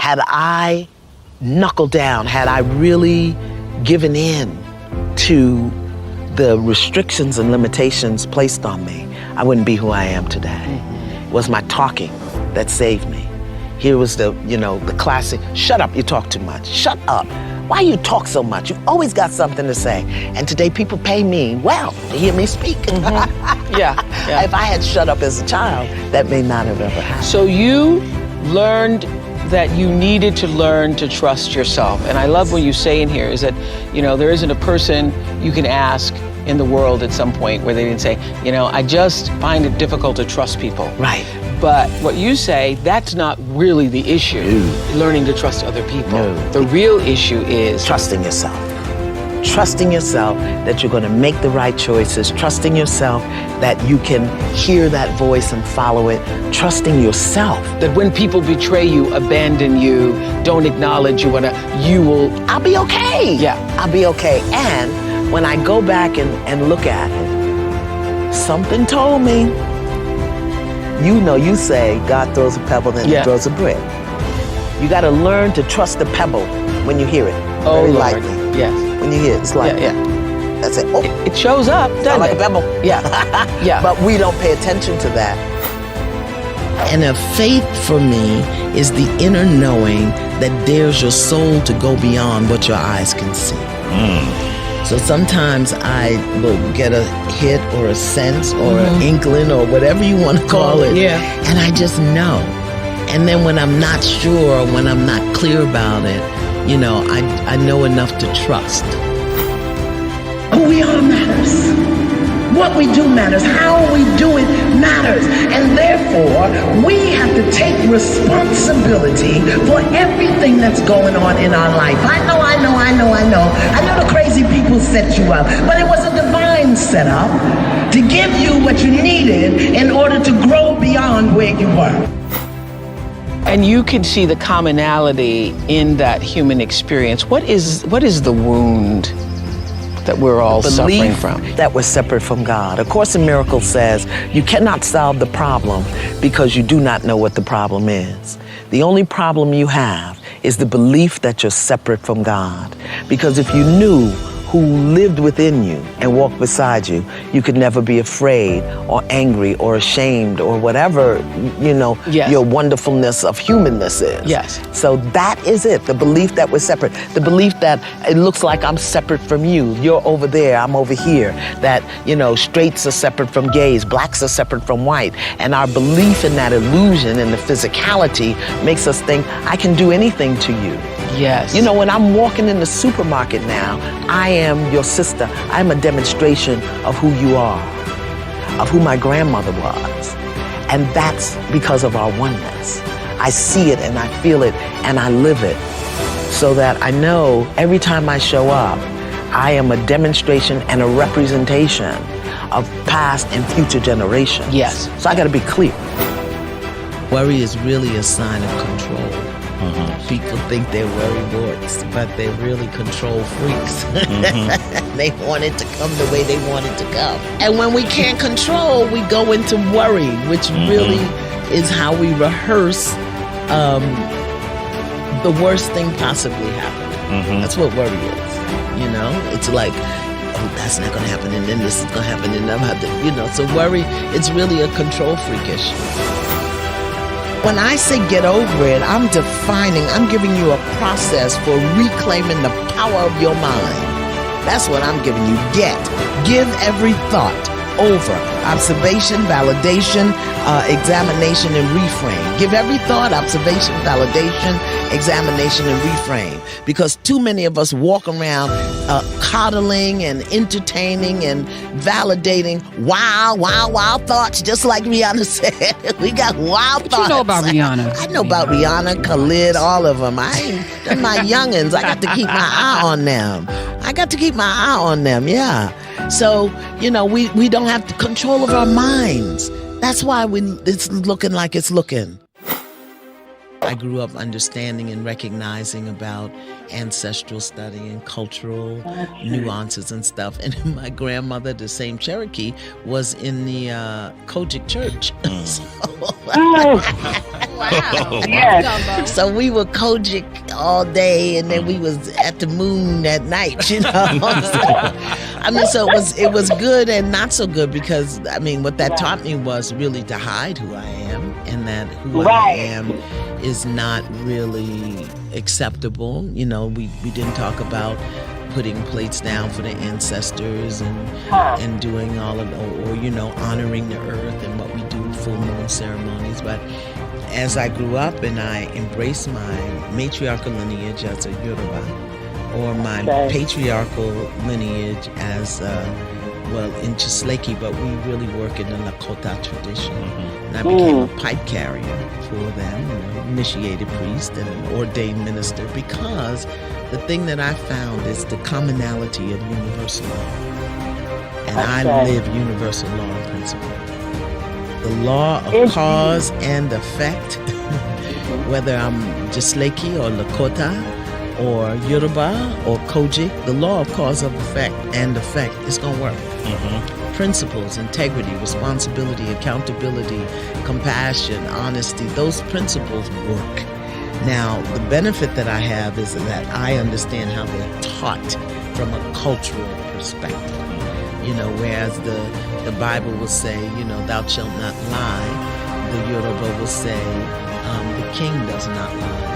Had I knuckled down, had I really given in to the restrictions and limitations placed on me, I wouldn't be who I am today. It was my talking that saved me. Here was the classic, shut up, you talk too much. Shut up. Why you talk so much? You've always got something to say. And today people pay me well to hear me speak. Yeah. If I had shut up as a child, that may not have ever happened. So you learned that you needed to learn to trust yourself. And I love what you say in here is that, there isn't a person you can ask in the world at some point where they didn't say, I just find it difficult to trust people. Right. But what you say, that's not really the issue, learning to trust other people. No. The real issue is trusting yourself. Trusting yourself that you're going to make the right choices. Trusting yourself that you can hear that voice and follow it. Trusting yourself. that when people betray you, abandon you, don't acknowledge you, I'll be okay. Yeah. I'll be okay. And when I go back and look at it, something told me, you say God throws a pebble, then he throws a brick. You got to learn to trust the pebble when you hear it. Very lightly. Yes. When you hear it, it's like, Yeah. That's it. Oh, It shows up, doesn't like it? a pebble. Yeah. Yeah. But we don't pay attention to that. And a faith for me is the inner knowing that dares your soul to go beyond what your eyes can see. So sometimes I will get a hit or a sense or an inkling or whatever you want to call it. Yeah. And I just know. And then when I'm not sure, when I'm not clear about it, I know enough to trust. Who we are matters. What we do matters. How we do it matters. And therefore, we have to take responsibility for everything that's going on in our life. I know the crazy people set you up, but it was a divine setup to give you what you needed in order to grow beyond where you were. And you can see the commonality in that human experience. What is the wound that we're all suffering from? That we're separate from God. A Course in Miracles says you cannot solve the problem because you do not know what the problem is. The only problem you have is the belief that you're separate from God. Because if you knew who lived within you and walked beside you, you could never be afraid or angry or ashamed or whatever, your wonderfulness of humanness is. Yes. So that is it, the belief that we're separate, the belief that it looks like I'm separate from you, you're over there, I'm over here, that, straights are separate from gays, blacks are separate from white, and our belief in that illusion and the physicality makes us think, I can do anything to you. Yes. When I'm walking in the supermarket now, I am your sister. I'm a demonstration of who you are, of who my grandmother was. And that's because of our oneness. I see it and I feel it and I live it so that I know every time I show up, I am a demonstration and a representation of past and future generations. Yes. So I got to be clear. Worry is really a sign of control. People think they're worrywarts, but they're really control freaks. They want it to come the way they want it to come. And when we can't control, we go into worry, which really is how we rehearse the worst thing possibly happening. That's what worry is. It's like, oh, that's not going to happen, and then this is going to happen, and I'm going to have to, so worry, it's really a control freak issue. When I say get over it, I'm giving you a process for reclaiming the power of your mind. That's what I'm giving you. Give every thought over. Observation, validation, examination, and reframe. Give every thought, observation, validation, examination, and reframe. Because too many of us walk around coddling and entertaining and validating wild thoughts, just like Rihanna said. We got wild thoughts. You know about Rihanna. I know about Rihanna, Khalid, all of them. They're my youngins. I got to keep my eye on them. Yeah. So, we don't have the control of our minds. That's why it's looking like it's looking. I grew up understanding and recognizing about ancestral study and cultural nuances and stuff. And my grandmother, the same Cherokee, was in the Kojic church. Wow. Yes. So we were Kojic all day, and then we was at the moon at night, you know. I mean, so it was good and not so good, because I mean, what that taught me was really to hide who I am, and that who I am is not really acceptable. You know, we didn't talk about putting plates down for the ancestors and doing all of, or you know, honoring the earth and what we do, full moon ceremonies. But as I grew up and I embraced my matriarchal lineage as a Yoruba, or my patriarchal lineage as well in Chisleki, but we really work in the Lakota tradition. And I became a pipe carrier for them, an initiated priest and an ordained minister, because the thing that I found is the commonality of universal law. And I live universal law and principle. The law of cause and effect, whether I'm Chisleki or Lakota or Yoruba or Kojic, the law of cause of effect is going to work. Principles, integrity, responsibility, accountability, compassion, honesty, those principles work. Now, the benefit that I have is that I understand how they're taught from a cultural perspective. You know, whereas the Bible will say, you know, thou shalt not lie, the Yoruba will say, the king does not lie,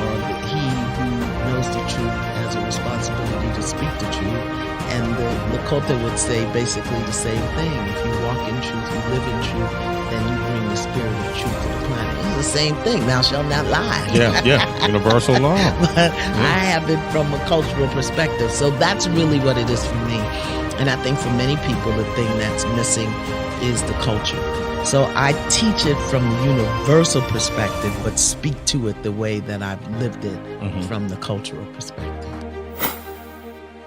or he who knows the truth has a responsibility to speak the truth. And the Lakota would say basically the same thing. If you walk in truth, you live in truth, then you bring the spirit of truth to the planet. It's the same thing. Thou shalt not lie. Yeah. Universal law. But I have it from a cultural perspective. So that's really what it is for me. And I think for many people, the thing that's missing is the culture. So I teach it from a universal perspective, but speak to it the way that I've lived it from the cultural perspective.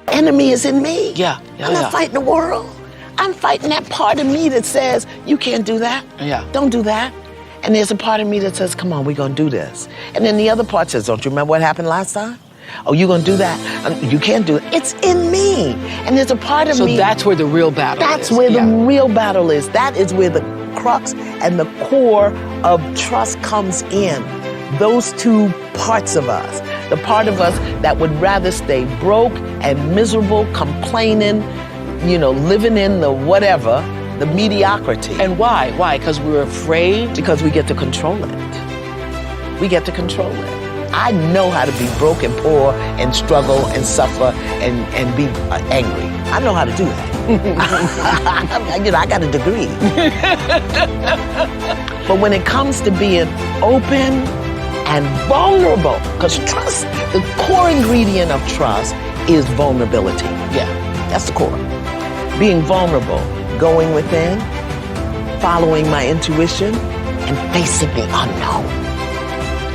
Enemy is in me. I'm not fighting the world. I'm fighting that part of me that says, you can't do that. Don't do that. And there's a part of me that says, come on, we're going to do this. And then the other part says, don't you remember what happened last time? Oh, you're going to do that? You can't do it. It's in me. And there's a part of me. So that's where the real battle is. That's where the real battle is. That is where the crux and the core of trust comes in. Those two parts of us. The part of us that would rather stay broke and miserable, complaining, you know, living in the whatever, the mediocrity. And why? Why? Because we're afraid? Because we get to control it. We get to control it. I know how to be broke and poor and struggle and suffer and be angry. I know how to do that. You know, I got a degree. But when it comes to being open and vulnerable, because trust, the core ingredient of trust is vulnerability. That's the core. Being vulnerable, going within, following my intuition, and facing the unknown.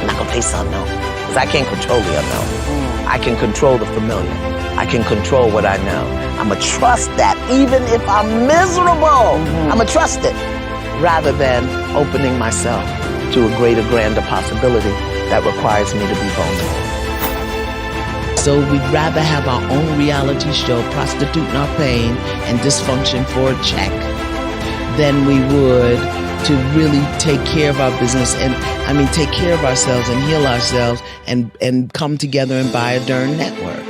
I'm not gonna face the unknown, because I can't control the unknown. I can control the familiar. I can control what I know. I'ma trust that even if I'm miserable, I'ma trust it, rather than opening myself to a greater, grander possibility that requires me to be vulnerable. So we'd rather have our own reality show prostituting our pain and dysfunction for a check than we would to really take care of our business and, I mean, take care of ourselves and heal ourselves and come together and buy a darn network.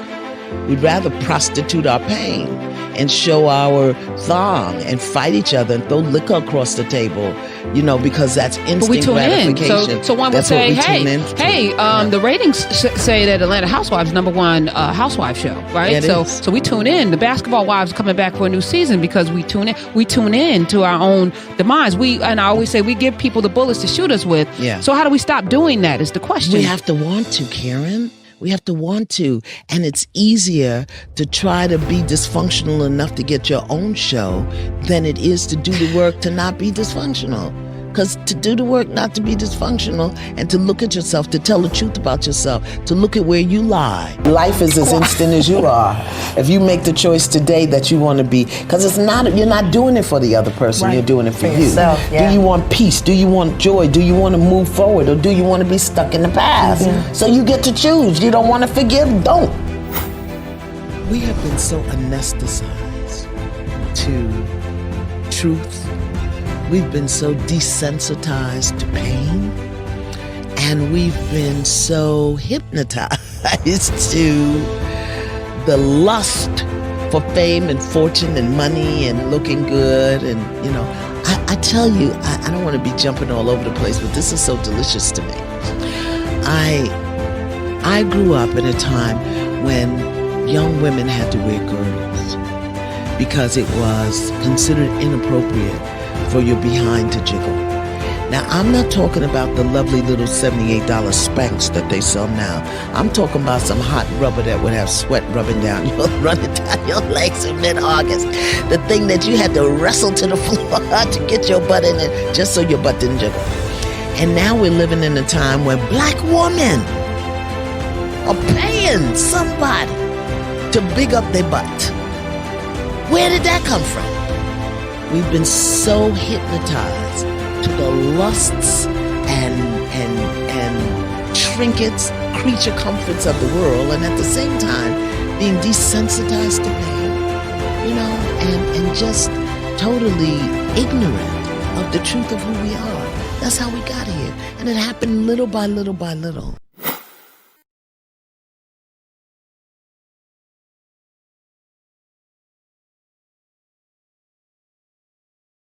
We'd rather prostitute our pain and show our thong and fight each other and throw liquor across the table, you know, because that's instant gratification. So one would say, the ratings say that Atlanta Housewives #1 housewife show, right? Yeah, so we tune in. The Basketball Wives are coming back for a new season because we tune in. We tune in to our own demise. And I always say we give people the bullets to shoot us with. Yeah. So how do we stop doing that is the question. We have to want to, Karen. We have to want to. And it's easier to try to be dysfunctional enough to get your own show than it is to do the work to not be dysfunctional. Because to do the work, not to be dysfunctional, and to look at yourself, to tell the truth about yourself, to look at where you lie. Life is as instant as you are. If you make the choice today that you want to be, because you're not doing it for the other person, you're doing it for you. Yourself, yeah. Do you want peace? Do you want joy? Do you want to move forward? Or do you want to be stuck in the past? So you get to choose. You don't want to forgive? Don't. We have been so anesthetized to truth. We've been so desensitized to pain, and we've been so hypnotized to the lust for fame and fortune and money and looking good. And, you know, I tell you, I don't want to be jumping all over the place, but this is so delicious to me. I grew up in a time when young women had to wear girdles because it was considered inappropriate for your behind to jiggle. Now, I'm not talking about the lovely little $78 Spanx that they sell now. I'm talking about some hot rubber that would have sweat running down your legs in mid-August. The thing that you had to wrestle to the floor to get your butt in it just so your butt didn't jiggle. And now we're living in a time where black women are paying somebody to big up their butt. Where did that come from? We've been so hypnotized to the lusts and trinkets, creature comforts of the world, and at the same time being desensitized to pain, you know, and just totally ignorant of the truth of who we are. That's how we got here. And it happened little by little by little.